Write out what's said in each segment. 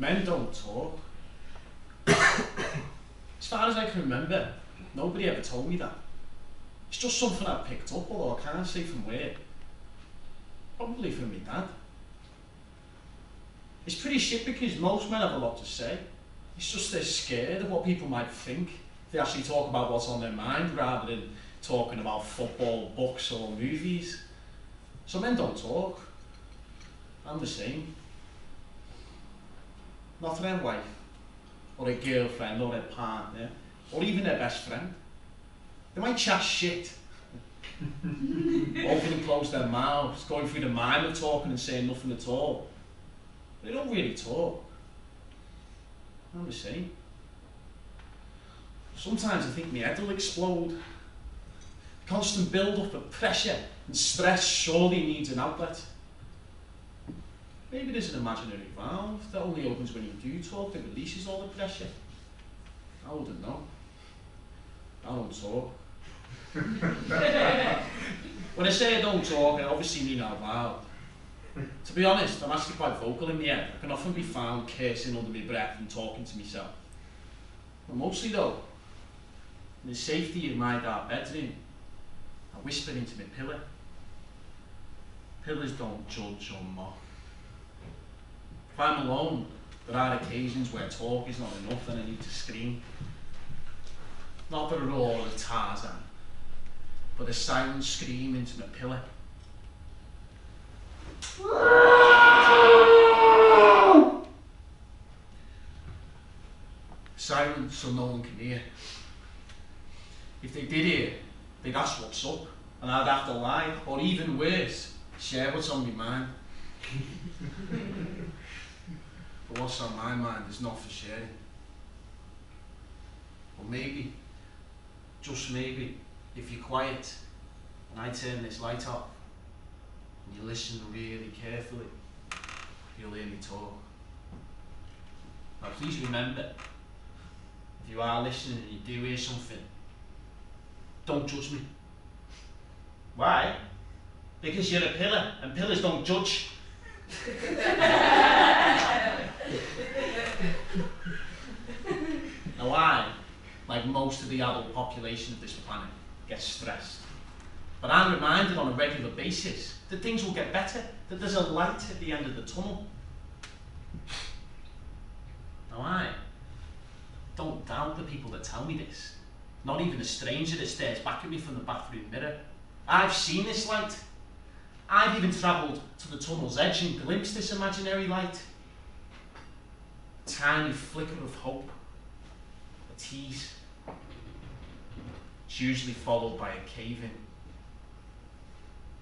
Men don't talk. As far as I can remember, nobody ever told me that. It's just something I've picked up, although I can't say from where. Probably from my dad. It's pretty shit because most men have a lot to say. It's just they're scared of what people might think. They actually talk about what's on their mind rather than talking about football, books or movies. So men don't talk. I'm the same. Not to their wife, or their girlfriend, or their partner, or even their best friend. They might chat shit. Open and close their mouths, going through the mime of talking and saying nothing at all. But they don't really talk. I'm the same. Sometimes I think my head will explode. Constant build-up of pressure and stress surely needs an outlet. Maybe there's an imaginary valve that only opens when you do talk that releases all the pressure. I wouldn't know. I don't talk. When I say I don't talk, I obviously mean out loud. To be honest, I'm actually quite vocal in the head. I can often be found cursing under my breath and talking to myself. But mostly though, in the safety of my dark bedroom, I whisper into my pillow. Pillars don't judge or mock. If I'm alone, there are occasions where talk is not enough and I need to scream. Not the roar of Tarzan, but a silent scream into my pillow. Silent so no one can hear. If they did hear, they'd ask what's up, and I'd have to lie, or even worse, share what's on my mind. But what's on my mind is not for sharing. Or maybe, just maybe, if you're quiet and I turn this light off and you listen really carefully, you'll hear me talk. Now please remember, if you are listening and you do hear something, don't judge me. Why? Because you're a pillar and pillars don't judge. Now I, like most of the adult population of this planet, get stressed. But I'm reminded on a regular basis that things will get better, that there's a light at the end of the tunnel. Now I don't doubt the people that tell me this, not even a stranger that stares back at me from the bathroom mirror. I've seen this light. I've even travelled to the tunnel's edge and glimpsed this imaginary light. A tiny flicker of hope, a tease. It's usually followed by a cave-in.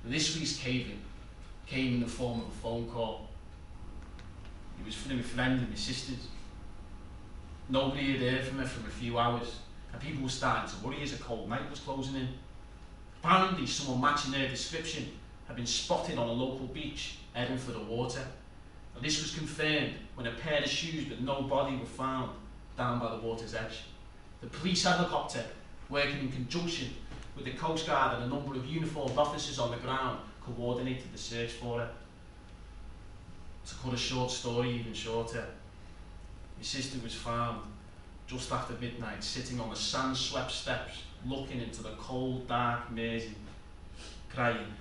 This week's cave-in came in the form of a phone call. It was from a friend of my sister's. Nobody had heard from her for a few hours, and people were starting to worry as a cold night was closing in. Apparently, someone matching their description had been spotted on a local beach, heading for the water. And this was confirmed when a pair of shoes but no body were found down by the water's edge. The police helicopter, working in conjunction with the Coast Guard and a number of uniformed officers on the ground, coordinated the search for her. To cut a short story even shorter, my sister was found just after midnight, sitting on the sand-swept steps, looking into the cold, dark Mersey, crying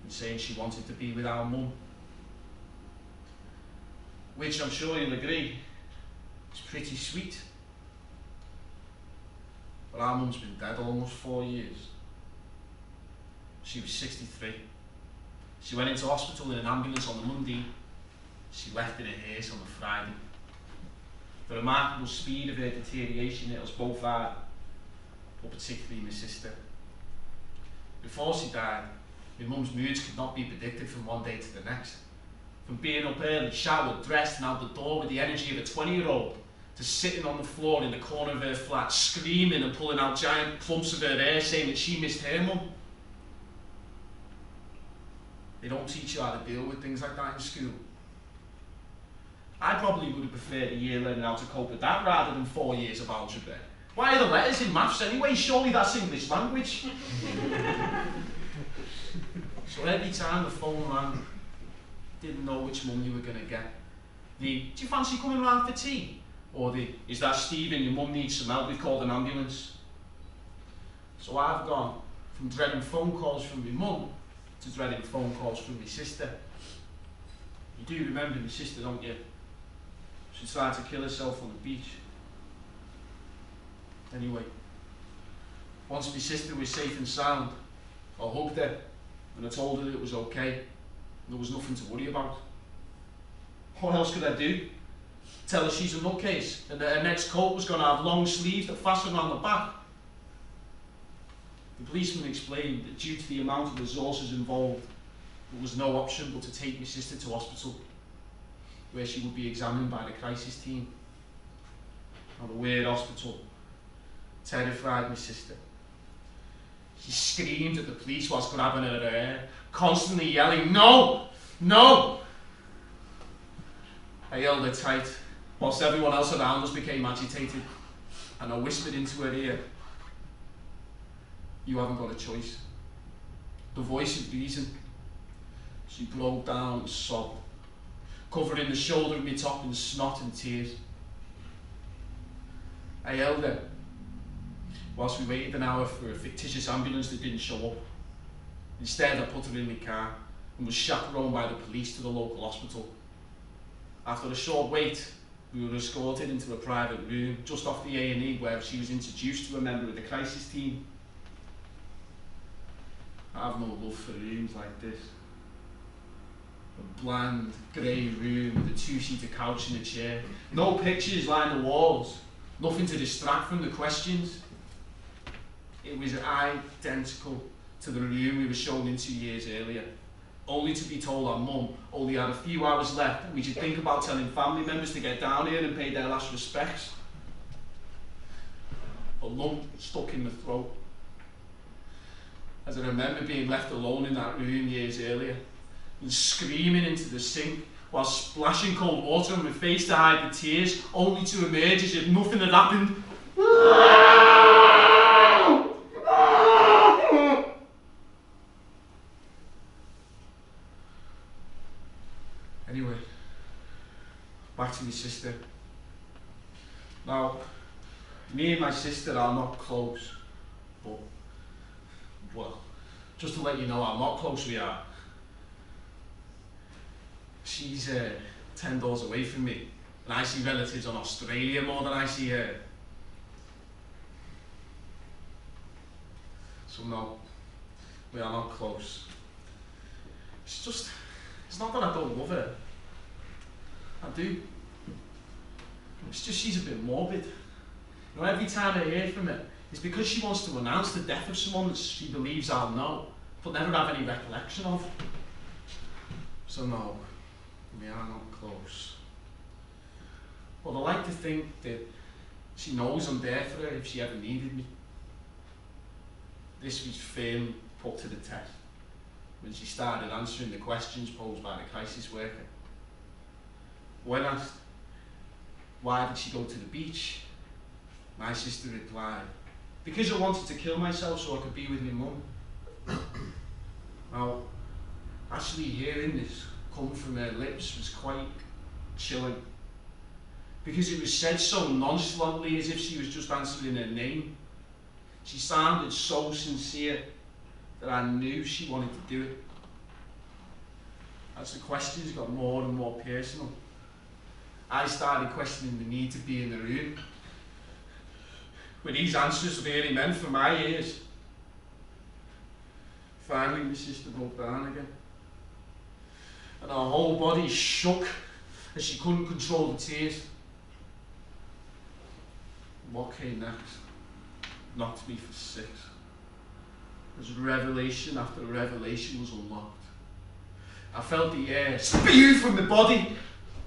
and saying she wanted to be with our mum. Which I'm sure you'll agree is pretty sweet. But our mum's been dead almost 4 years. She was 63. She went into hospital in an ambulance on the Monday. She left in a hearse on the Friday. The remarkable speed of her deterioration hit us both hard, but particularly my sister. Before she died, my mum's moods could not be predicted from one day to the next. From being up early, showered, dressed and out the door with the energy of a 20-year-old, to sitting on the floor in the corner of her flat, screaming and pulling out giant clumps of her hair, saying that she missed her mum. They don't teach you how to deal with things like that in school. I probably would have preferred a year learning how to cope with that rather than 4 years of algebra. Why are the letters in maths anyway? Surely that's English language. So every time the phone rang, didn't know which mum you were going to get. The, do you fancy coming round for tea? Or the, is that Stephen, your mum needs some help, we've called an ambulance. So I've gone from dreading phone calls from my mum to dreading phone calls from my sister. You do remember my sister, don't you? She tried to kill herself on the beach. Anyway, once my sister was safe and sound, I hugged her and I told her it was okay. There was nothing to worry about. What else could I do? Tell her she's a nutcase and that her next coat was going to have long sleeves that fasten around the back. The policeman explained that due to the amount of resources involved, there was no option but to take my sister to hospital, where she would be examined by the crisis team. Now the word hospital terrified my sister. She screamed at the police whilst grabbing her hair, constantly yelling, "No! No!" I held her tight, whilst everyone else around us became agitated, and I whispered into her ear, "You haven't got a choice." The voice of reason. She broke down and sobbed, covering the shoulder of me top in snot and tears. I held her, whilst we waited an hour for a fictitious ambulance that didn't show up. Instead, I put her in my car and was chaperoned by the police to the local hospital. After a short wait, we were escorted into a private room just off the A&E where she was introduced to a member of the crisis team. I have no love for rooms like this. A bland, grey room with a two-seater couch and a chair. No pictures line the walls. Nothing to distract from the questions. It was identical to the room we were shown in 2 years earlier, only to be told our mum only had a few hours left and we should think about telling family members to get down here and pay their last respects. A lump stuck in the throat, as I remember being left alone in that room years earlier and screaming into the sink while splashing cold water on my face to hide the tears, only to emerge as if nothing had happened. Anyway, back to my sister. Now, me and my sister are not close, but, well, just to let you know how not close we are. She's 10 doors away from me, and I see relatives in Australia more than I see her. So no, we are not close. It's not that I don't love her. I do. It's just she's a bit morbid. You know, every time I hear from her, it's because she wants to announce the death of someone that she believes I'll know, but never have any recollection of. So no, we are not close. But I like to think that she knows I'm there for her if she ever needed me. This was firmly put to the test when she started answering the questions posed by the crisis worker. When asked, why did she go to the beach? My sister replied, because I wanted to kill myself so I could be with my mum. Now, actually hearing this come from her lips was quite chilling, because it was said so nonchalantly as if she was just answering her name. She sounded so sincere that I knew she wanted to do it. As the questions got more and more personal, I started questioning the need to be in the room. Were these answers really meant for my ears? Finally, my sister broke down again, and her whole body shook as she couldn't control the tears. What came next knocked me for six, as revelation after revelation was unlocked. I felt the air spew from the body,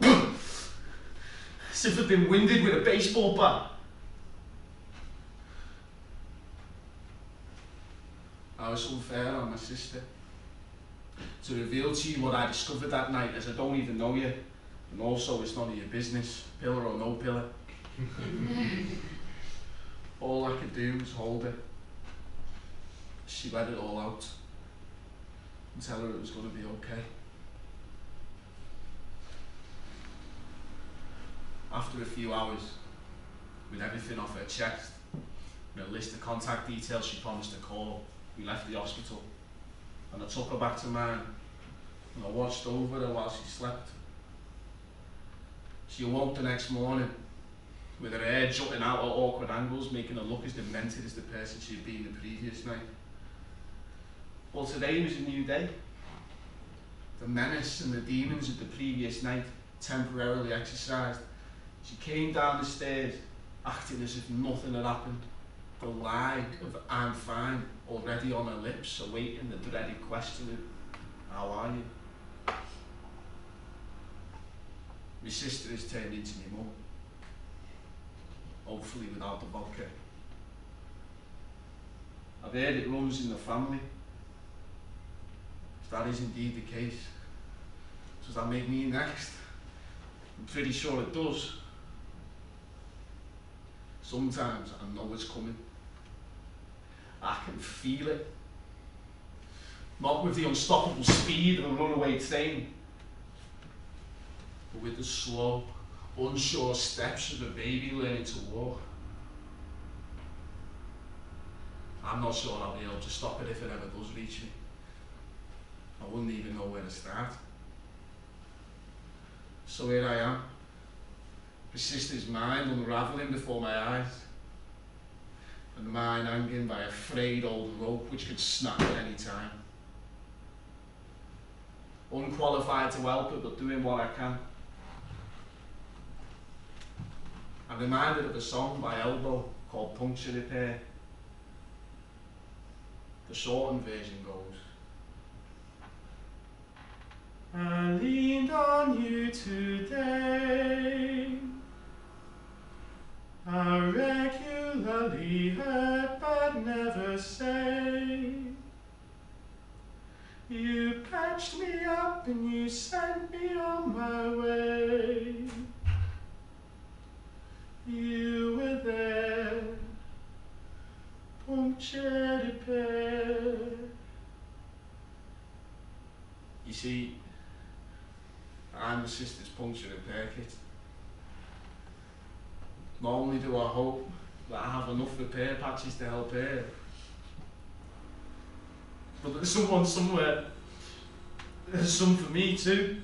as if it had been winded with a baseball bat. I was unfair on my sister to reveal to you what I discovered that night, as I don't even know you, and also it's none of your business, pillar or no pillar. All I could do was hold her. She let it all out and tell her it was going to be okay. After a few hours, with everything off her chest, and a list of contact details she promised to call, we left the hospital, and I took her back to mine, and I watched over her while she slept. She awoke the next morning, with her hair jutting out at awkward angles, making her look as demented as the person she had been the previous night. Well, today was a new day. The menace and the demons of the previous night temporarily exercised. She came down the stairs, acting as if nothing had happened. The lie of "I'm fine" already on her lips, awaiting the dreaded question of "How are you?" My sister has turned into my mum, hopefully without the vodka. I've heard it runs in the family. If that is indeed the case, does that make me next? I'm pretty sure it does. Sometimes I know it's coming. I can feel it. Not with the unstoppable speed of a runaway train, but with the slow, unsure steps of a baby learning to walk. I'm not sure I'll be able to stop it if it ever does reach me. I wouldn't even know where to start. So here I am, my sister's mind unravelling before my eyes, and mine hanging by a frayed old rope which could snap at any time. Unqualified to help her, but doing what I can. I'm reminded of a song by Elbow called Puncture Repair. The shortened version goes: I leaned on you today, I regularly hurt but never say. You patched me up and you sent me on my way. You were there, puncture repair. You see, I'm my sister's puncture repair kit. Not only do I hope that I have enough repair patches to help her, but there's someone somewhere, there's some for me too.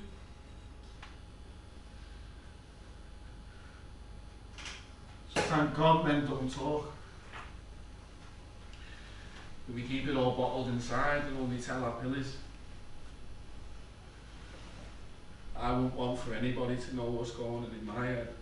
So thank God men don't talk. We keep it all bottled inside and only tell our pillars. I wouldn't want for anybody to know what's going on in my head.